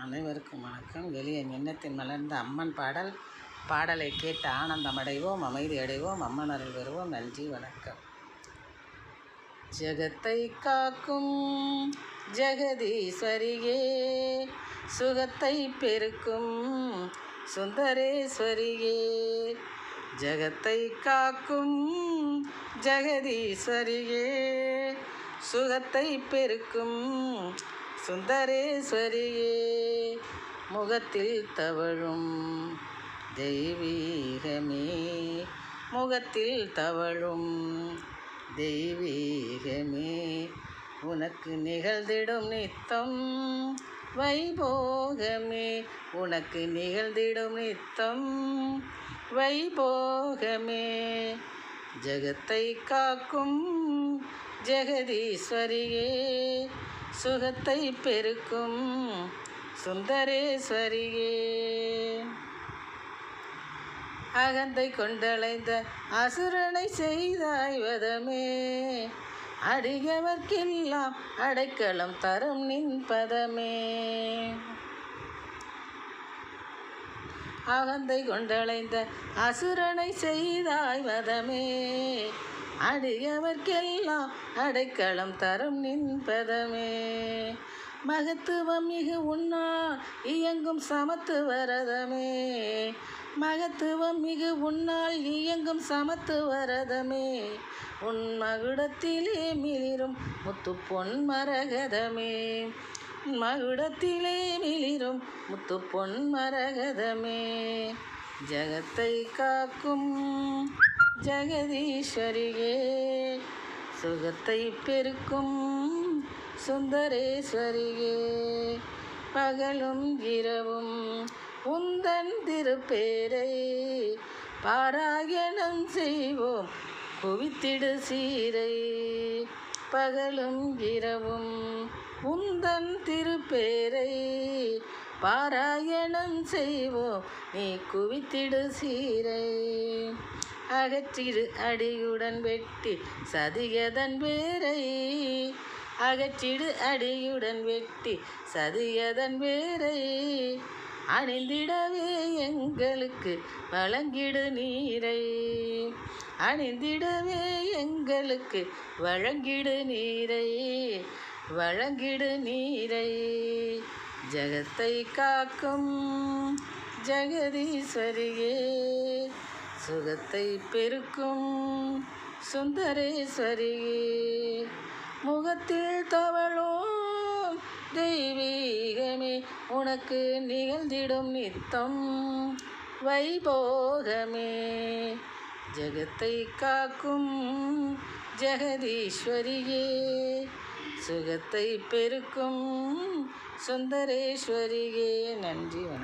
அனைவருக்கும் வணக்கம். எளிய எண்ணத்தில் மலர்ந்த அம்மன் பாடலை கேட்டு ஆனந்தம் அடைவோம், அமைதி அடைவோம், அம்மன் அருள் பெறுவோம். நன்றி, வணக்கம். ஜகத்தை காக்கும் ஜெகதீஸ்வரியே, சுகத்தை பெருக்கும் சுந்தரேஸ்வரியே. ஜகத்தை காக்கும் ஜெகதீஸ்வரியே, சுகத்தை பெருக்கும் சுந்தரேஸ்வரியே. முகத்தில் தவழும் தெய்வீகமே, முகத்தில் தவழும் தெய்வீகமே. உனக்கு நிகழ்ந்திடும் நித்தம் வைபோகமே, உனக்கு நிகழ்ந்திடும் நித்தம் வைபோகமே. ஜகத்தை காக்கும் ஜெகதீஸ்வரியே, சுகத்தை பெருக்கும் சுந்தரேஸ்வரியே. அகந்தை கொண்டளைந்த அசுரனை செய்தாய் வதமே, அடியவர்க்கெல்லாம் அடைக்கலம் தரும் நின் பதமே. அகந்தை கொண்டளைந்த அசுரனை செய்தாய் வதமே, அடியவர்க்கெல்லாம் அடைக்கலம் தரும் நின் பதமே. மகத்துவம் மிகு உன்னால் இயங்கும் சமத்துவரதமே, மகத்துவம் மிகு உன்னால் இயங்கும் சமத்துவரதமே. உன் மகுடத்திலே மிளிரும் முத்து பொன் மரகதமே, மகுடத்திலே மிளிரும் முத்து பொன் மரகதமே. ஜகத்தை காக்கும் ஜெகதீஸ்வரியே, சுகத்தை பெருக்கும் சுந்தரேஸ்வரியே. பகலும் இரவும் உந்தன் திருப்பேரை பாராயணம் செய்வோம் குவித்திடு சீரை. பகலும் இரவும் உந்தன் திருப்பேரை பாராயணம் செய்வோம் நீ குவித்திடு சீரை. அகற்றிடு அடியுடன் வெட்டி சதியதன் வேரை, அகற்றிடு அடியுடன் வெட்டி சதியதன் வேரை. அணிந்திடவே எங்களுக்கு வழங்கிடு நீரை, அணிந்திடவே எங்களுக்கு வழங்கிடு நீரை, வழங்கிடு நீரை. ஜகத்தை காக்கும் ஜெகதீஸ்வரியே, சுகத்தை பெருக்கும் சுந்தரேஸ்வரியே. முகத்தில் தவழும் தெய்வீகமே, உனக்கு நிகழ்ந்திடும் நித்தம் வைபோகமே. ஜகத்தை காக்கும் ஜெகதீஸ்வரியே, சுகத்தை பெருக்கும் சுந்தரேஸ்வரியே. நன்றி, வணக்கம்.